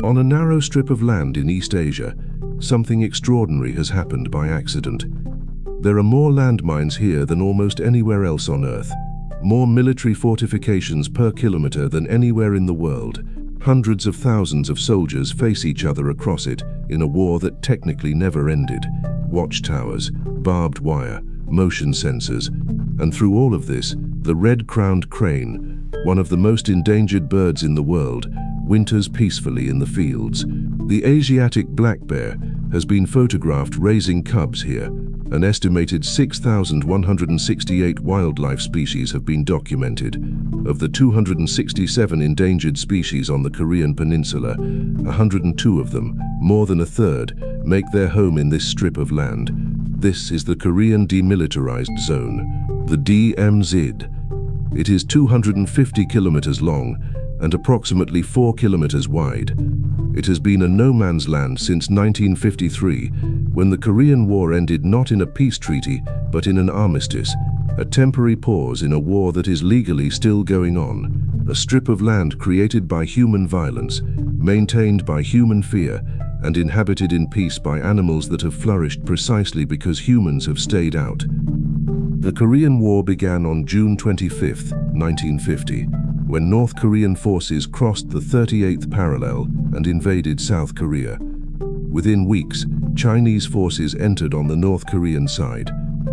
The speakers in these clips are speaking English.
On a narrow strip of land in East Asia, something extraordinary has happened by accident. There are more landmines here than almost anywhere else on Earth. More military fortifications per kilometer than anywhere in the world. Hundreds of thousands of soldiers face each other across it in a war that technically never ended. Watchtowers, barbed wire, motion sensors, and through all of this, the red-crowned crane, one of the most endangered birds in the world, winters peacefully in the fields. The Asiatic black bear has been photographed raising cubs here. An estimated 6,168 wildlife species have been documented. Of the 267 endangered species on the Korean peninsula, 102 of them, more than a third, make their home in this strip of land. This is the Korean Demilitarized Zone, the DMZ. It is 250 kilometers long and approximately 4 kilometers wide. It has been a no-man's land since 1953, when the Korean War ended not in a peace treaty, but in an armistice, a temporary pause in a war that is legally still going on. A strip of land created by human violence, maintained by human fear, and inhabited in peace by animals that have flourished precisely because humans have stayed out. The Korean War began on June 25, 1950, when North Korean forces crossed the 38th parallel and invaded South Korea. Within weeks, Chinese forces entered on the North Korean side.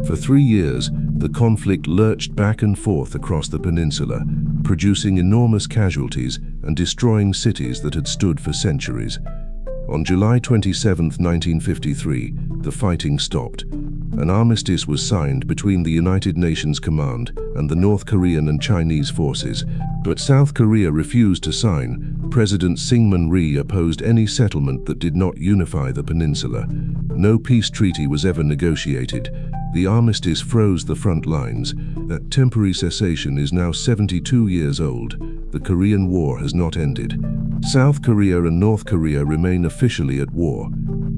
For 3 years, the conflict lurched back and forth across the peninsula, producing enormous casualties and destroying cities that had stood for centuries. On July 27, 1953, the fighting stopped. An armistice was signed between the United Nations Command and the North Korean and Chinese forces, but South Korea refused to sign. President Syngman Rhee opposed any settlement that did not unify the peninsula. No peace treaty was ever negotiated. The armistice froze the front lines. That temporary cessation is now 72 years old. The Korean War has not ended. South Korea and North Korea remain officially at war.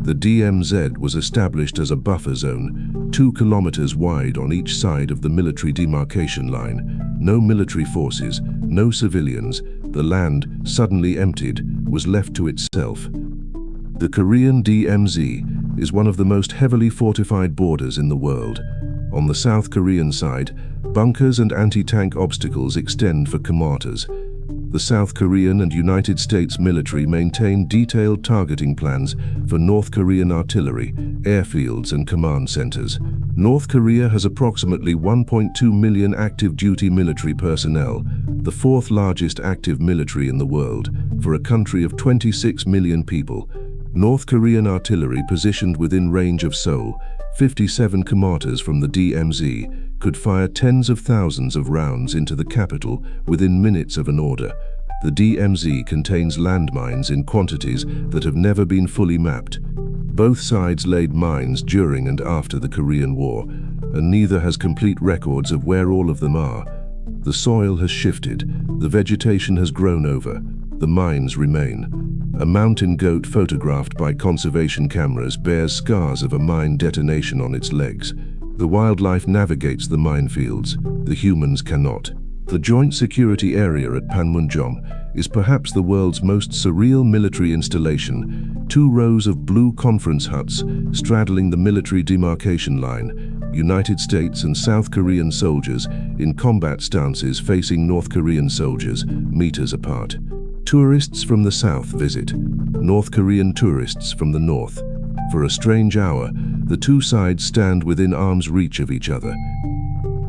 The DMZ was established as a buffer zone, 2 kilometers wide on each side of the military demarcation line. No military forces, no civilians. The land, suddenly emptied, was left to itself. The Korean DMZ is one of the most heavily fortified borders in the world. On the South Korean side, bunkers and anti-tank obstacles extend for kilometers. The South Korean and United States military maintain detailed targeting plans for North Korean artillery, airfields, and command centers. North Korea has approximately 1.2 million active duty military personnel, the 4th largest active military in the world, for a country of 26 million people. North Korean artillery positioned within range of Seoul, 57 kilometers from the DMZ, could fire tens of thousands of rounds into the capital within minutes of an order. The DMZ contains landmines in quantities that have never been fully mapped. Both sides laid mines during and after the Korean War, and neither has complete records of where all of them are. The soil has shifted, the vegetation has grown over, the mines remain. A mountain goat photographed by conservation cameras bears scars of a mine detonation on its legs. The wildlife navigates the minefields, the humans cannot. The Joint Security Area at Panmunjom is perhaps the world's most surreal military installation. 2 rows of blue conference huts straddling the military demarcation line, United States and South Korean soldiers in combat stances facing North Korean soldiers, meters apart. Tourists from the south visit, North Korean tourists from the north. For a strange hour, the 2 sides stand within arm's reach of each other.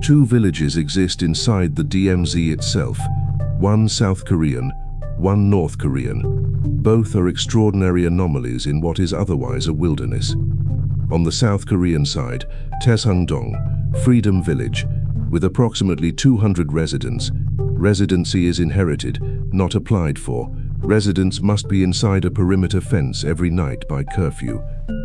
2 villages exist inside the DMZ itself, one South Korean, one North Korean. Both are extraordinary anomalies in what is otherwise a wilderness. On the South Korean side, Taesangdong, Freedom Village, with approximately 200 residents. Residency is inherited, not applied for. Residents must be inside a perimeter fence every night by curfew.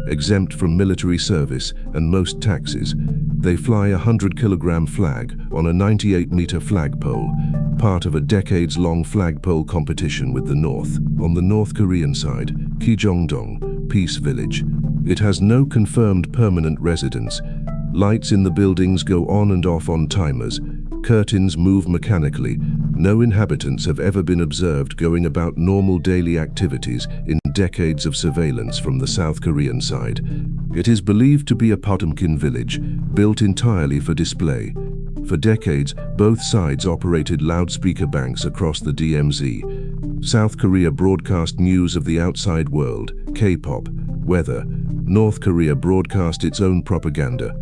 Exempt from military service and most taxes. They fly a 100-kilogram flag on a 98-meter flagpole, part of a decades-long flagpole competition with the North. On the North Korean side, Kijongdong, Peace Village. It has no confirmed permanent residents. Lights in the buildings go on and off on timers. Curtains move mechanically. No inhabitants have ever been observed going about normal daily activities in decades of surveillance from the South Korean side. It is believed to be a Potemkin village, built entirely for display. For decades, both sides operated loudspeaker banks across the DMZ. South Korea broadcast news of the outside world, K-pop, weather. North Korea broadcast its own propaganda.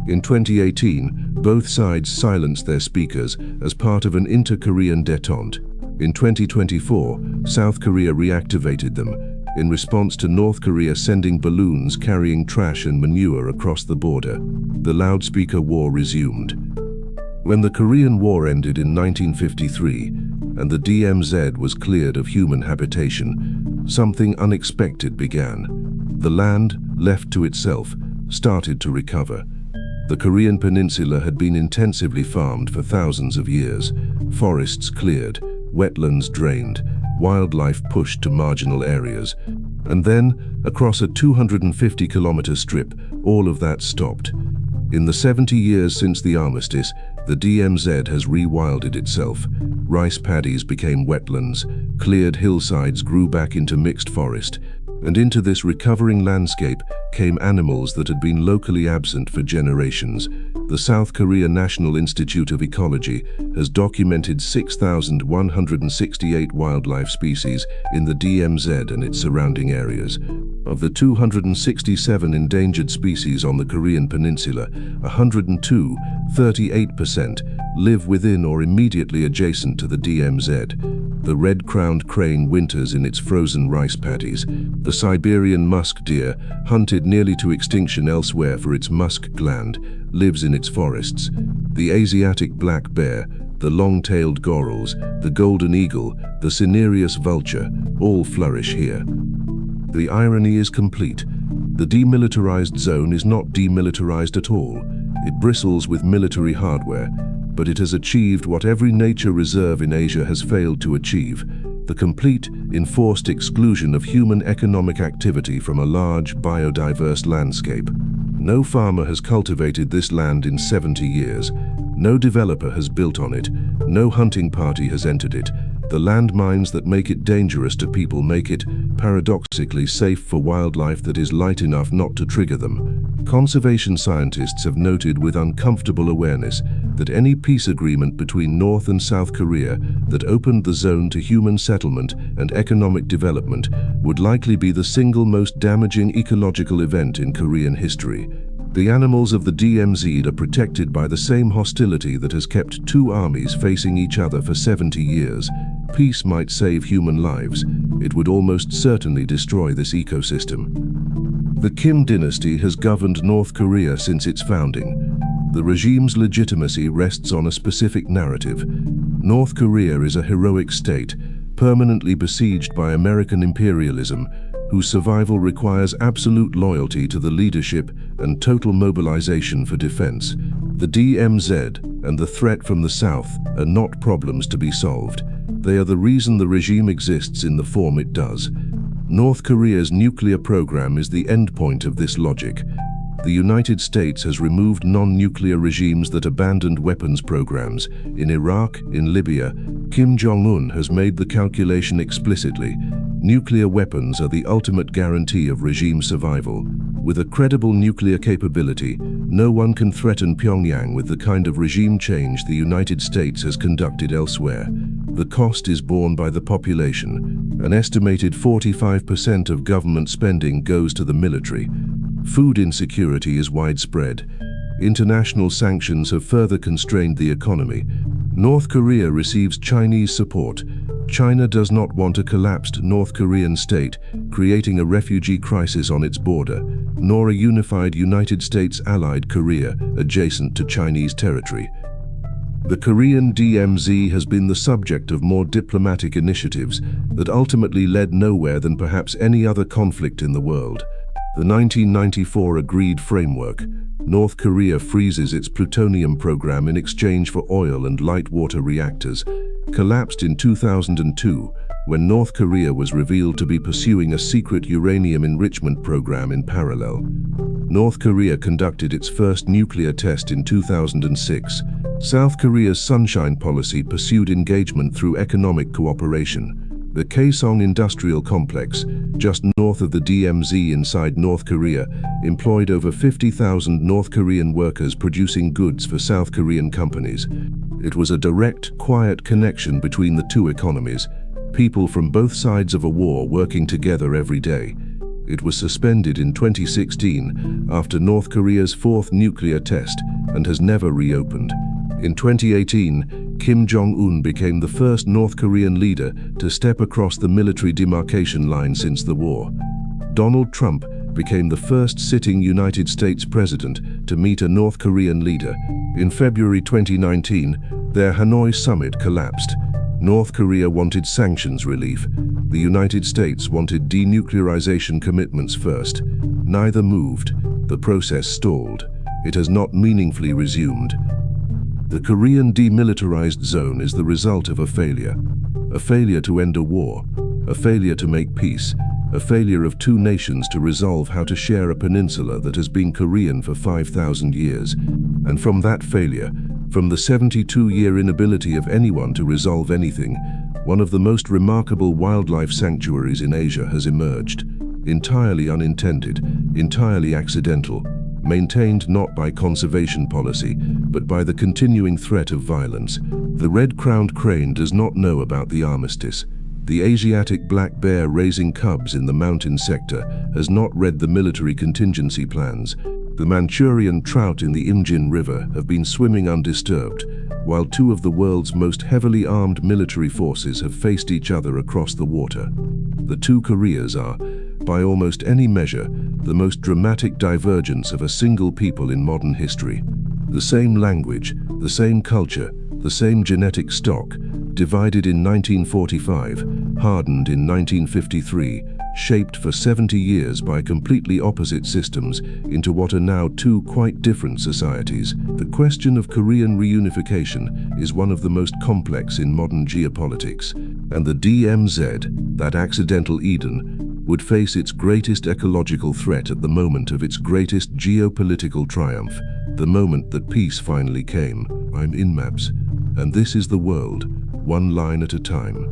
In 2018, both sides silenced their speakers as part of an inter-Korean détente. In 2024, South Korea reactivated them, in response to North Korea sending balloons carrying trash and manure across the border. The loudspeaker war resumed. When the Korean War ended in 1953, and the DMZ was cleared of human habitation, something unexpected began. The land, left to itself, started to recover. The Korean peninsula had been intensively farmed for thousands of years, forests cleared, wetlands drained, wildlife pushed to marginal areas. And then, across a 250-kilometer strip, all of that stopped. In the 70 years since the armistice, the DMZ has rewilded itself. Rice paddies became wetlands, cleared hillsides grew back into mixed forest, and into this recovering landscape came animals that had been locally absent for generations. The South Korea National Institute of Ecology has documented 6,168 wildlife species in the DMZ and its surrounding areas. Of the 267 endangered species on the Korean peninsula, 102, 38%, live within or immediately adjacent to the DMZ. The red-crowned crane winters in its frozen rice paddies. The Siberian musk deer, hunted nearly to extinction elsewhere for its musk gland, lives in its forests. The Asiatic black bear, the long-tailed gorals, the golden eagle, the cinereous vulture, all flourish here. The irony is complete. The demilitarized zone is not demilitarized at all. It bristles with military hardware, but it has achieved what every nature reserve in Asia has failed to achieve: the complete, enforced exclusion of human economic activity from a large, biodiverse landscape. No farmer has cultivated this land in 70 years. No developer has built on it. No hunting party has entered it. The landmines that make it dangerous to people make it, paradoxically, safe for wildlife that is light enough not to trigger them. Conservation scientists have noted with uncomfortable awareness that any peace agreement between North and South Korea that opened the zone to human settlement and economic development would likely be the single most damaging ecological event in Korean history. The animals of the DMZ are protected by the same hostility that has kept two armies facing each other for 70 years. Peace might save human lives. It would almost certainly destroy this ecosystem. The Kim dynasty has governed North Korea since its founding. The regime's legitimacy rests on a specific narrative. North Korea is a heroic state, permanently besieged by American imperialism, whose survival requires absolute loyalty to the leadership and total mobilization for defense. The DMZ and the threat from the south are not problems to be solved. They are the reason the regime exists in the form it does. North Korea's nuclear program is the endpoint of this logic. The United States has removed non-nuclear regimes that abandoned weapons programs. In Iraq, in Libya, Kim Jong-un has made the calculation explicitly. Nuclear weapons are the ultimate guarantee of regime survival. With a credible nuclear capability, no one can threaten Pyongyang with the kind of regime change the United States has conducted elsewhere. The cost is borne by the population. An estimated 45% of government spending goes to the military. Food insecurity is widespread. International sanctions have further constrained the economy. North Korea receives Chinese support. China does not want a collapsed North Korean state, creating a refugee crisis on its border, nor a unified United States-allied Korea adjacent to Chinese territory. The Korean DMZ has been the subject of more diplomatic initiatives that ultimately led nowhere than perhaps any other conflict in the world. The 1994 agreed framework. North Korea freezes its plutonium program in exchange for oil and light water reactors, collapsed in 2002 when North Korea was revealed to be pursuing a secret uranium enrichment program in parallel. North Korea conducted its first nuclear test in 2006. South Korea's Sunshine Policy pursued engagement through economic cooperation. The Kaesong Industrial Complex, just north of the DMZ inside North Korea, employed over 50,000 North Korean workers producing goods for South Korean companies. It was a direct, quiet connection between the two economies, people from both sides of a war working together every day. It was suspended in 2016 after North Korea's fourth nuclear test and has never reopened. In 2018, Kim Jong-un became the first North Korean leader to step across the military demarcation line since the war. Donald Trump became the first sitting United States president to meet a North Korean leader. In February 2019, their Hanoi summit collapsed. North Korea wanted sanctions relief. The United States wanted denuclearization commitments first. Neither moved. The process stalled. It has not meaningfully resumed. The Korean demilitarized zone is the result of a failure to end a war, a failure to make peace, a failure of two nations to resolve how to share a peninsula that has been Korean for 5,000 years. And from that failure, from the 72-year inability of anyone to resolve anything, one of the most remarkable wildlife sanctuaries in Asia has emerged, entirely unintended, entirely accidental, maintained not by conservation policy, but by the continuing threat of violence. The red-crowned crane does not know about the armistice. The Asiatic black bear raising cubs in the mountain sector has not read the military contingency plans. The Manchurian trout in the Imjin River have been swimming undisturbed, while two of the world's most heavily armed military forces have faced each other across the water. The two Koreas are, by almost any measure, the most dramatic divergence of a single people in modern history. The same language, the same culture, the same genetic stock, divided in 1945, hardened in 1953, shaped for 70 years by completely opposite systems into what are now two quite different societies. The question of Korean reunification is one of the most complex in modern geopolitics, and the DMZ, that accidental Eden, would face its greatest ecological threat at the moment of its greatest geopolitical triumph, the moment that peace finally came. I'm InMaps, and this is the world, one line at a time.